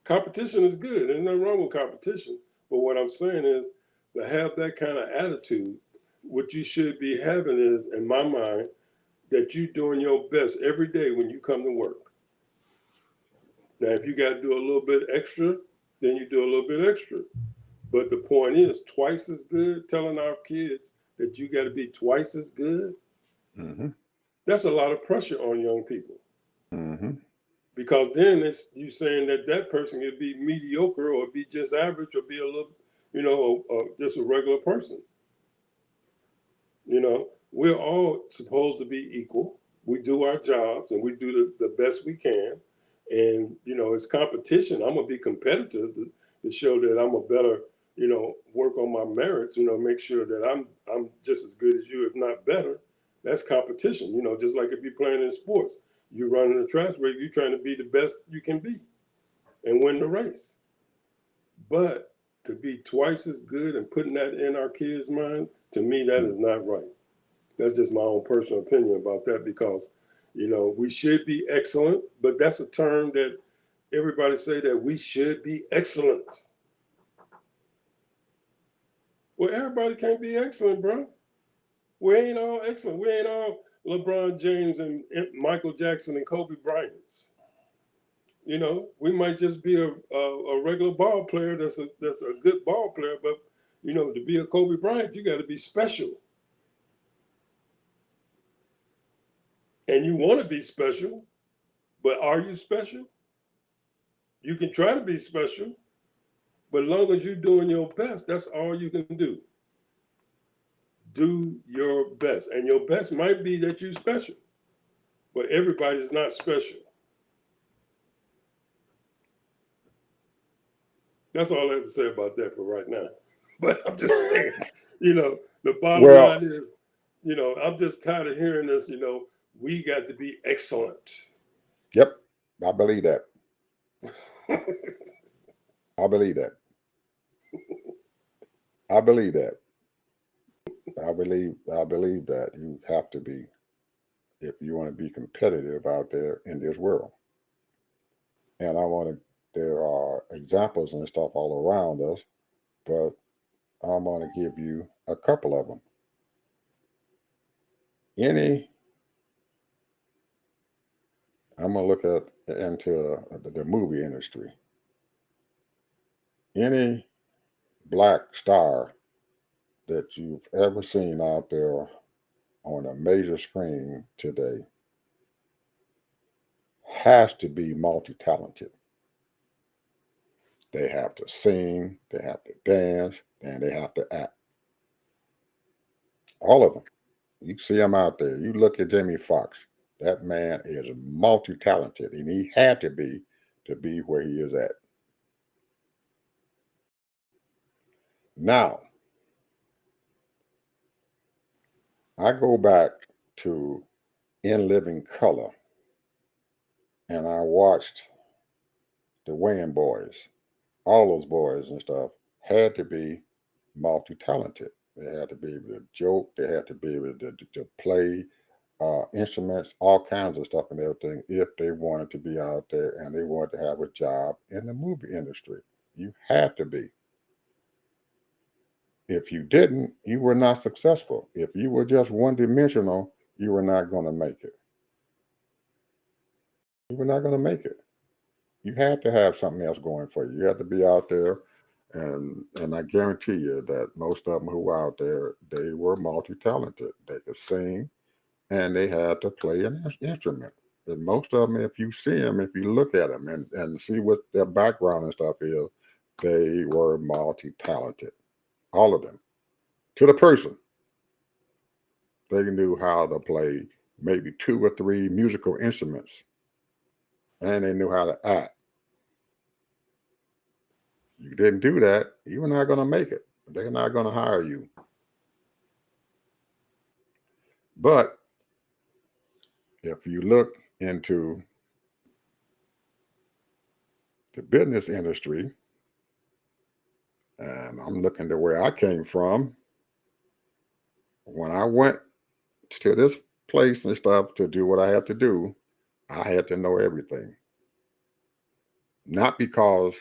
Competition is good. There's nothing wrong with competition. But what I'm saying is to have that kind of attitude, what you should be having is, in my mind, that you're doing your best every day when you come to work. Now, if you got to do a little bit extra, then you do a little bit extra. But the point is, twice as good, telling our kids that you got to be twice as good, Mm-hmm. that's a lot of pressure on young people. Mm-hmm. Because then it's you saying that person could be mediocre or be just average or be a little, just a regular person. We're all supposed to be equal. We do our jobs and we do the best we can. And, it's competition. I'm going to be competitive to show that I'm a better, work on my merits, make sure that I'm just as good as you, if not better. That's competition, just like if you're playing in sports. You're running a track race, you're trying to be the best you can be and win the race. But to be twice as good and putting that in our kids' mind, to me, that is not right. That's just my own personal opinion about that because, we should be excellent, but that's a term that everybody say that we should be excellent. Well, everybody can't be excellent, bro. We ain't all excellent. We ain't all LeBron James and Michael Jackson and Kobe Bryant's. We might just be a regular ball player that's a good ball player, but to be a Kobe Bryant, you got to be special. And you want to be special, but are you special? You can try to be special, but as long as you're doing your best, that's all you can do. Do your best. And your best might be that you're special, but everybody's not special. That's all I have to say about that for right now. But I'm just saying, the bottom Well, line is, I'm just tired of hearing this, we got to be excellent. yep, I believe that. I believe that. I believe that. I believe that you have to be if you want to be competitive out there in this world. And there are examples and stuff all around us, but I'm going to give you a couple of them. I'm going to look into the movie industry. Any black star that you've ever seen out there on a major screen today has to be multi-talented. They have to sing, they have to dance, and they have to act. All of them. You see them out there. You look at Jamie Foxx. That man is multi-talented, and he had to be where he is at. Now, I go back to In Living Color, and I watched the Wayans boys. All those boys and stuff had to be multi-talented. They had to be able to joke. They had to be able to play instruments, all kinds of stuff and everything, if they wanted to be out there and they wanted to have a job in the movie industry. You had to be. If you didn't, you were not successful. If you were just one dimensional, you were not going to make it. You were not going to make it. You had to have something else going for you. You had to be out there, and I guarantee you that most of them who were out there, they were multi-talented. They could sing, and they had to play an instrument. And most of them, if you see them, if you look at them and see what their background and stuff is, they were multi-talented. All of them, to the person. They knew how to play maybe 2 or 3 musical instruments, and they knew how to act. You didn't do that, you're not going to make it. They're not going to hire you. But if you look into the business industry, and I'm looking to where I came from, when I went to this place and stuff to do what I had to do, I had to know everything. Not because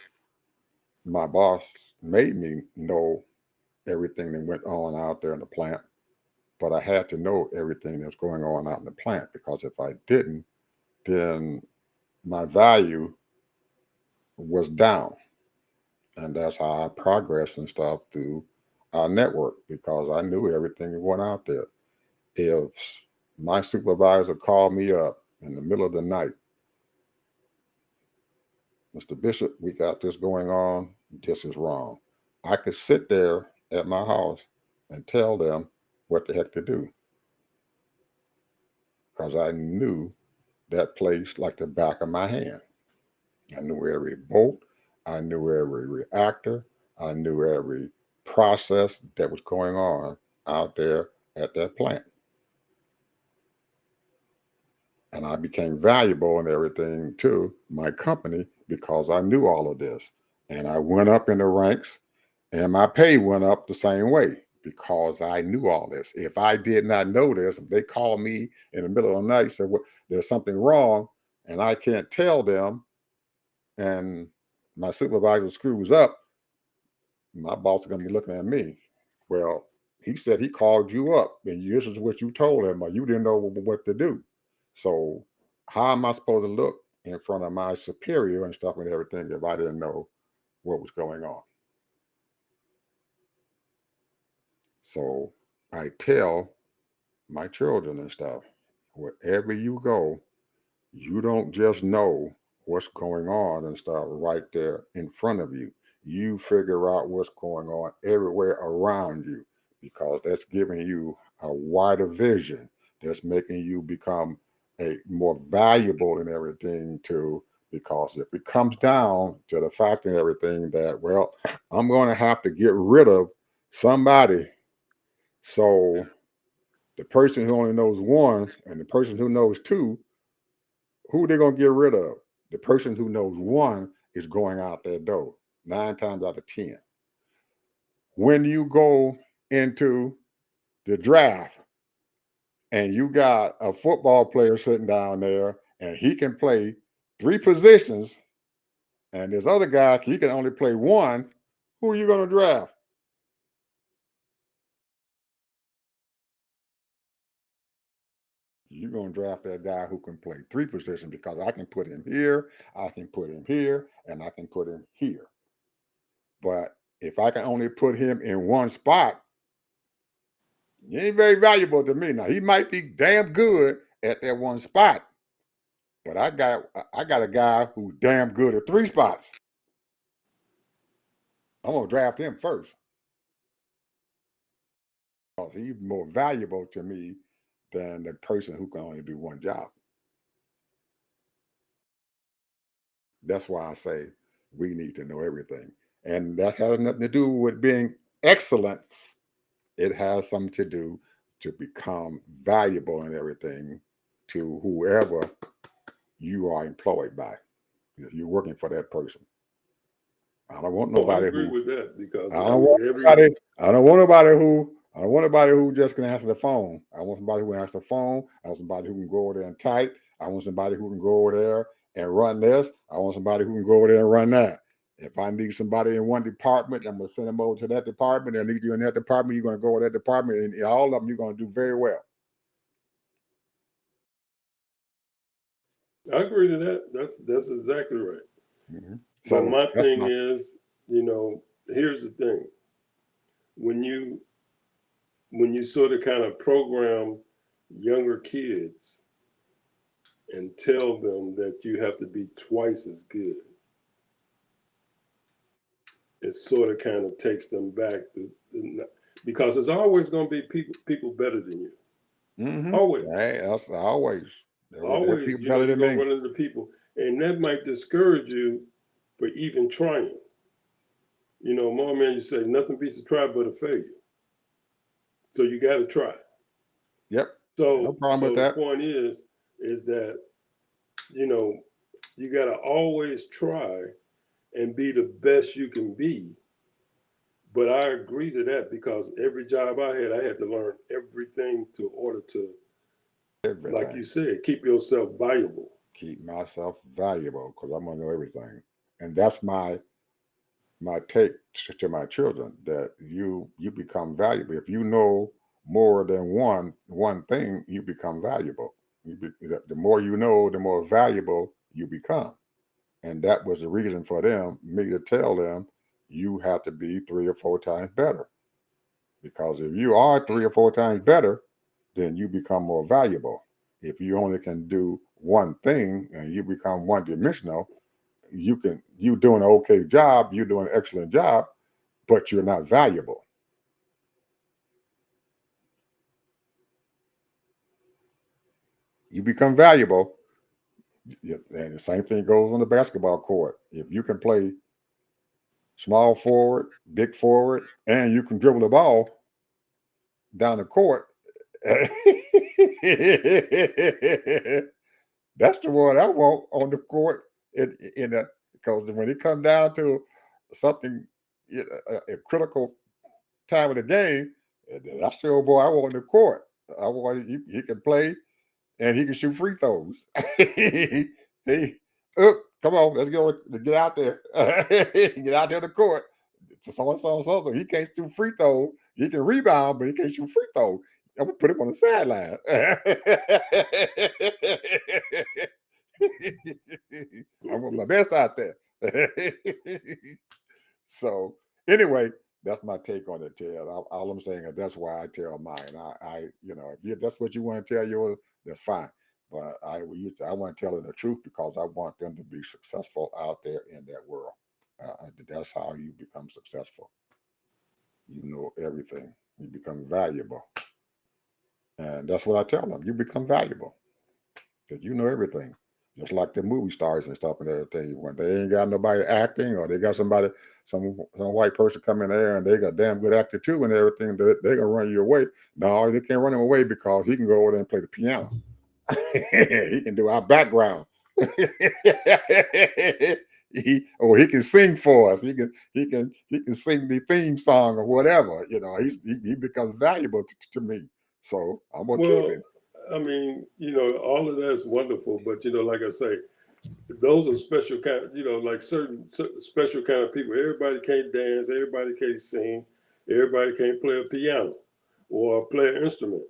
my boss made me know everything that went on out there in the plant, but I had to know everything that's going on out in the plant, because if I didn't, then my value was down. And that's how I progressed and stuff through our network, because I knew everything that went out there. If my supervisor called me up in the middle of the night, Mr. Bishop, we got this going on, this is wrong, I could sit there at my house and tell them what the heck to do, because I knew that place like the back of my hand. I knew every bolt, I knew every reactor, I knew every process that was going on out there at that plant. And I became valuable and everything to my company because I knew all of this. And I went up in the ranks, and my pay went up the same way because I knew all this. If I did not know this, if they called me in the middle of the night and said, well, there's something wrong, and I can't tell them, and my supervisor screws up, my boss is going to be looking at me. Well, he said he called you up, and this is what you told him, or you didn't know what to do. So how am I supposed to look in front of my superior and stuff and everything if I didn't know what was going on? So I tell my children and stuff, wherever you go, you don't just know what's going on and stuff right there in front of you. You figure out what's going on everywhere around you, because that's giving you a wider vision. That's making you become a more valuable and everything too. Because if it comes down to the fact and everything that, well, I'm going to have to get rid of somebody. So the person who only knows one and the person who knows two, who they're going to get rid of? The person who knows one is going out that door 9 times out of 10. When you go into the draft and you got a football player sitting down there and he can play 3 positions And this other guy, he can only play one. Who are you going to draft? You're going to draft that guy who can play 3 positions because I can put him here, I can put him here, and I can put him here. But if I can only put him in one spot, he ain't very valuable to me. Now, he might be damn good at that one spot, but I got a guy who's damn good at 3 spots. I'm going to draft him first because he's more valuable to me than the person who can only do one job. That's why I say we need to know everything. And that has nothing to do with being excellence. It has something to do to become valuable in everything to whoever you are employed by. If you're working for that person. I don't want nobody I agree who with that because I don't want nobody who just can answer the phone. I want somebody who answers the phone. I want somebody who can go over there and type. I want somebody who can go over there and run this. I want somebody who can go over there and run that. If I need somebody in one department, I'm going to send them over to that department. I need you in that department. You're going to go to that department, and all of them you're going to do very well. I agree to that. That's exactly right. Mm-hmm. So my thing is, here's the thing: when you sort of kind of program younger kids and tell them that you have to be twice as good, it sort of kind of takes them back because there's always going to be people better than you. Mm-hmm. Always. Hey, that's always. Always, people you're better than going me. to run into people, and that might discourage you for even trying. My man, you say nothing beats a try but a failure. So you got to try. Yep. So, No problem with that. The point is that you got to always try and be the best you can be. But I agree to that because every job I had to learn everything to order to, Everything. like you said, keep yourself valuable. Keep myself valuable because I'm gonna know everything, and that's my take to my children that you become valuable if you know more than one thing. You become valuable. The more you know, the more valuable you become, and that was the reason for me to tell them you have to be 3 or 4 times better, because if you are 3 or 4 times better, then you become more valuable. If you only can do one thing and you become one dimensional, you doing an okay job, you're doing an excellent job, but you're not valuable. You become valuable, and the same thing goes on the basketball court. If you can play small forward, big forward, and you can dribble the ball down the court, that's the one I want on the court because when it comes down to something, a critical time of the game, that's the old boy I want on the court. I want he can play and he can shoot free throws. he come on, let's go get out there. Get out there on the court. So he can't shoot free throws. He can rebound, but he can't shoot free throws. I'm gonna put him on the sideline. I want my best out there. So anyway, that's my take on it, Ted. All I'm saying is that's why I tell mine. If that's what you want to tell yours, that's fine. But I want to tell them the truth because I want them to be successful out there in that world. That's how you become successful. You know everything. You become valuable. And that's what I tell them. You become valuable because you know everything. Just like the movie stars and stuff and everything. When they ain't got nobody acting or they got some white person come in there and they got damn good actor too and everything, they're going to run you away. No, they can't run him away because he can go over there and play the piano. He can do our background. He can sing for us. He can sing the theme song or whatever. He becomes valuable to me. So I'm gonna keep him. I mean, all of that's wonderful, but like I say, those are special kind, like certain special kind of people. Everybody can't dance, everybody can't sing, everybody can't play a piano or play an instrument.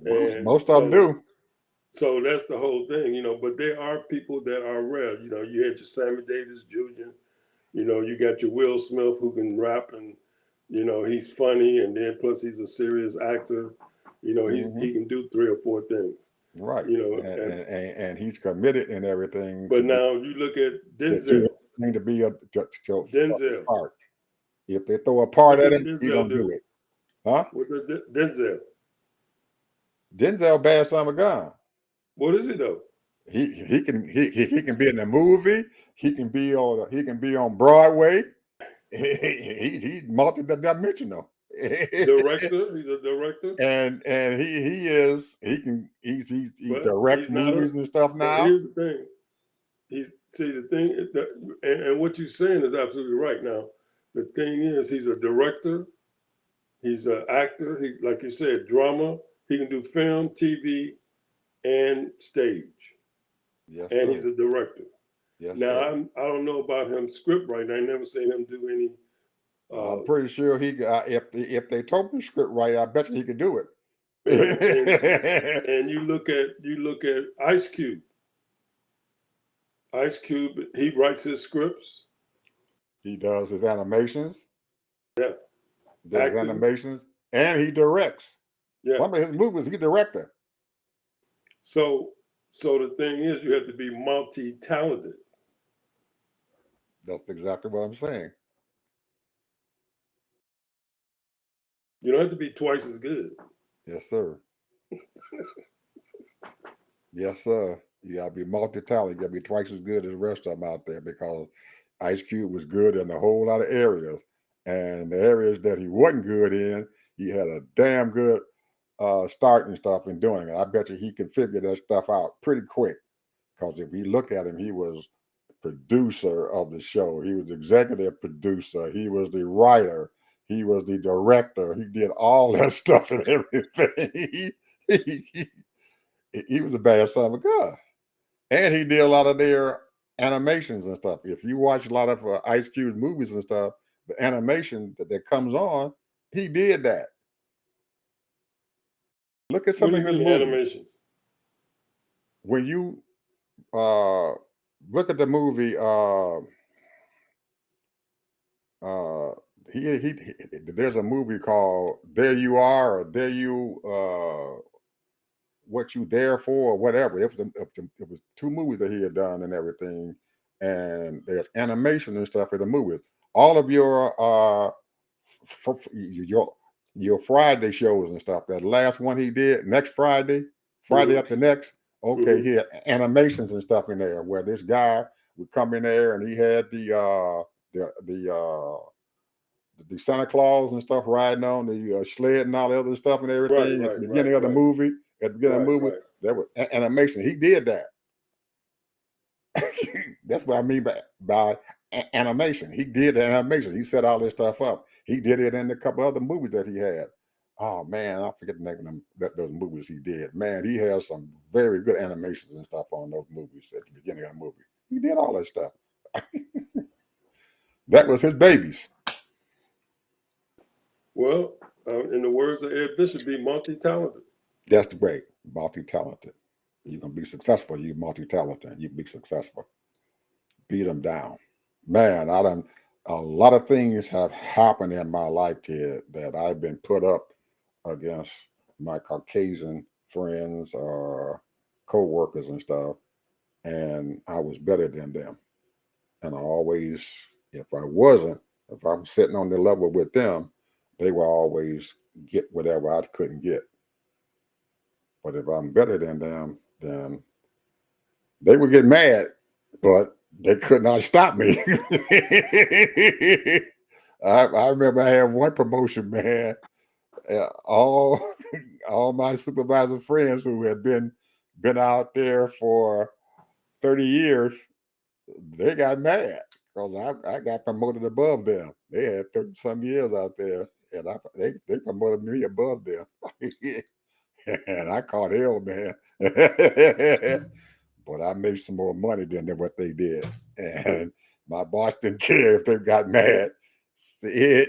And Most of them do. so that's the whole thing, but there are people that are rare. You had your Sammy Davis Jr., you got your Will Smith who can rap, and he's funny, and then plus he's a serious actor. He can do three or four things. Right. And he's committed and everything But now you look at to Denzel. be a Denzel. part. If they throw a part What at does him, he's Denzel gonna do? do it. Huh? What does Denzel? Denzel bad son of a gun. What is he though? He can be in the movie. He can be on Broadway. He's multi-dimensional. Director. He's a director. And he But direct he's not a. movies and stuff But now. here's the thing. The thing, and what you're saying is absolutely right. Now, the thing is, he's a director. He's an actor. He, like you said, drama. He can do film, TV, and stage. Yes, And sir. he's a director. Yes, Now, sir. I don't know about him script writing. I never seen him do any. I'm pretty sure he if they told him the script right, I bet you he could do it. And you look at Ice Cube. Ice Cube, he writes his scripts. He does his animations. Yeah. Does Acting. animations, and he directs. Yeah. Some of his movies, he's director. So the thing is, you have to be multi-talented. That's exactly what I'm saying. You don't have to be twice as good. Yes, sir. Yes, sir. You gotta be multi-talented. You gotta be twice as good as the rest of them out there, because Ice Cube was good in a whole lot of areas, and the areas that he wasn't good in, he had a damn good start and stuff in doing it. I bet you he can figure that stuff out pretty quick. Because if we look at him, he was producer of the show. He was executive producer. He was the writer. He was the director. He did all that stuff and everything. He was a bad son of a gun. And he did a lot of their animations and stuff. If you watch a lot of Ice Cube's movies and stuff, the animation that comes on, he did that. Look at What some do of you his mean movies. animations? When you look at the movie, he there's a movie called There You Are, or There You What You There For, or whatever. It was two movies that he had done and everything, and there's animation and stuff in the movies. All of your Friday shows and stuff. That last one he did next Friday after next. Okay, he had animations and stuff in there where this guy would come in there and he had the Santa Claus and stuff riding on the sled and all the other stuff and everything at the beginning of the movie. At the beginning of the movie, there was animation. He did that. That's what I mean by animation. He did the animation. He set all this stuff up. He did it in a couple other movies that he had. Oh man, I forget the name of them, those movies he did. Man, he has some very good animations and stuff on those movies at the beginning of the movie. He did all that stuff. That was his babies. Well, in the words of Ed Bishop, be multi-talented. That's the way. Multi-talented. You're gonna be successful. You're multi-talented. You be successful. Beat them down. Man, a lot of things have happened in my life, kid, that I've been put up against my Caucasian friends or co-workers and stuff, and I was better than them. And I always, if I'm sitting on the level with them, they will always get whatever I couldn't get. But if I'm better than them, then they would get mad, but they could not stop me. I remember I had one promotion, man. All all my supervisor friends who had been out there for 30 years, they got mad because I got promoted above them. They had 30 some years out there, and they promoted me above them. And I caught hell, man. but I made some more money than what they did. And my boss didn't care if they got mad. Said,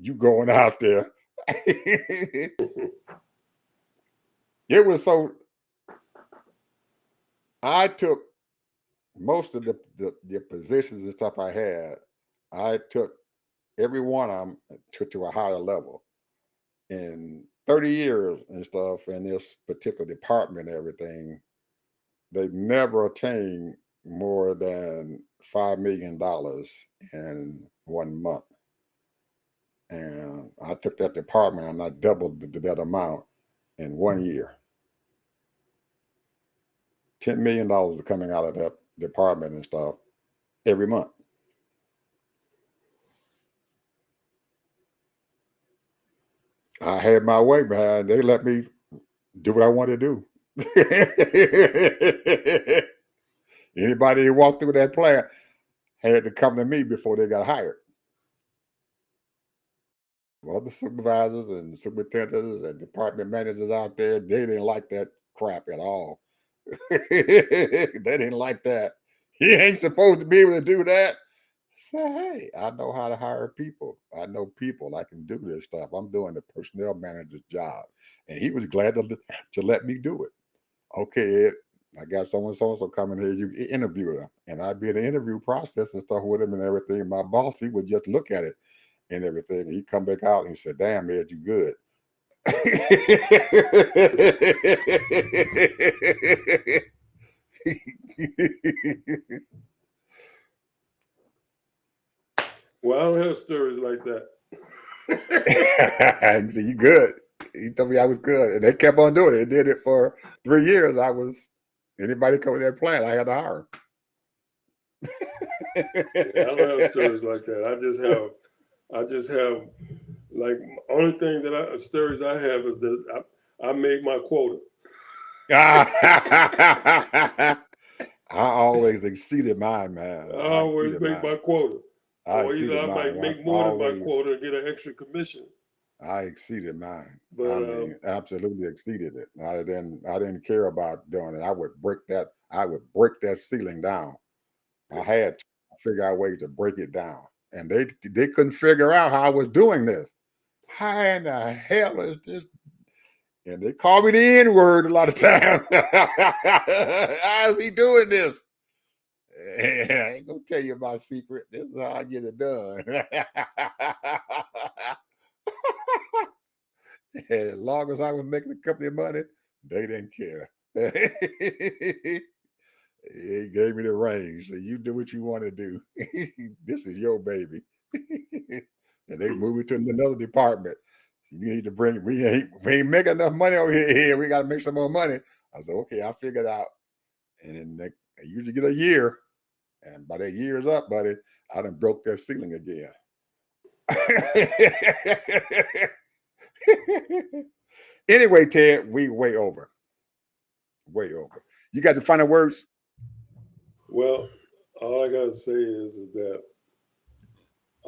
you going out there. It was so, I took most of the positions and stuff I had, I took every one of them to a higher level. In 30 years and stuff in this particular department and everything, they've never attained more than $5 million in 1 month. And I took that department and I doubled that amount in 1 year. $10 million was coming out of that department and stuff every month. I had my way, man. They let me do what I wanted to do. Anybody who walked through that plant had to come to me before they got hired. Well, the supervisors and superintendents and department managers out there, they didn't like that crap at all. They didn't like that. He ain't supposed to be able to do that. Say, hey, I know how to hire people. I know people. I can do this stuff. I'm doing the personnel manager's job. And he was glad to let me do it. Okay, Ed, I got so-and-so coming here. You interview them. And I'd be in the interview process and stuff with him and everything. My boss, he would just look at it and everything. And he'd come back out and he said, damn, Ed, you good. Well, I don't have stories like that. So you good. He told me I was good. And they kept on doing it. They did it for 3 years. Anybody coming to that plant, I had to hire. Yeah, I don't have stories like that. I just have like only thing stories I have is that I made my quota. I always exceeded mine, man. I always make my quota. Or either I might make more than my quota and get an extra commission. I exceeded mine. But I mean, absolutely exceeded it. I didn't care about doing it. I would break that ceiling down. I had to figure out ways to break it down. And they couldn't figure out how I was doing this. How in the hell is this? And they call me the N-word a lot of times. How is he doing this? I ain't gonna tell you my secret. This is how I get it done. As long as I was making the company money, they didn't care. He gave me the range. So you do what you want to do. This is your baby. And they moved me to another department. You need to we ain't making enough money over here. We got to make some more money. I said, okay, I figured out. And then I usually get a year. And by that year's up, buddy, I done broke that ceiling again. Anyway, Ted, we way over. Way over. You got the final words? Well, all I gotta say is that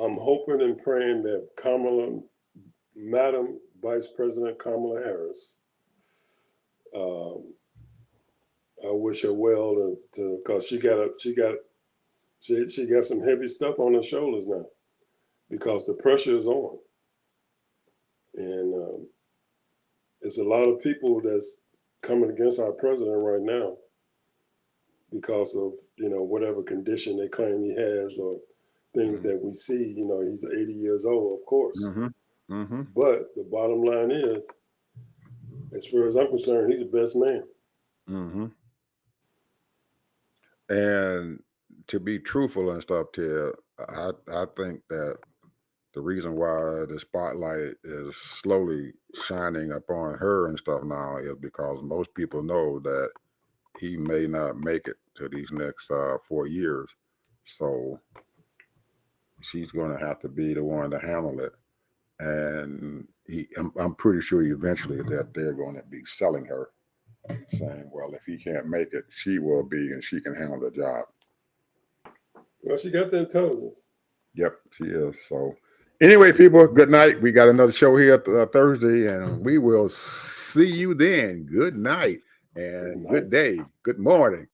I'm hoping and praying that Madam Vice President Kamala Harris, I wish her well because she got some heavy stuff on her shoulders now because the pressure is on, and it's a lot of people that's coming against our president right now because of whatever condition they claim he has or things that we see. He's 80 years old, of course. But the bottom line is, as far as I'm concerned, he's the best man. And to be truthful and stuff, Ted, I think that the reason why the spotlight is slowly shining upon her and stuff now is because most people know that he may not make it to these next 4 years. So she's going to have to be the one to handle it. And I'm pretty sure eventually that they're going to be selling her, saying, well, if he can't make it, she will be, and she can handle the job. Well, she got the intelligence. Yep, she is. So anyway, people, good night. We got another show here Thursday, and we will see you then. Good night and good day. Good morning.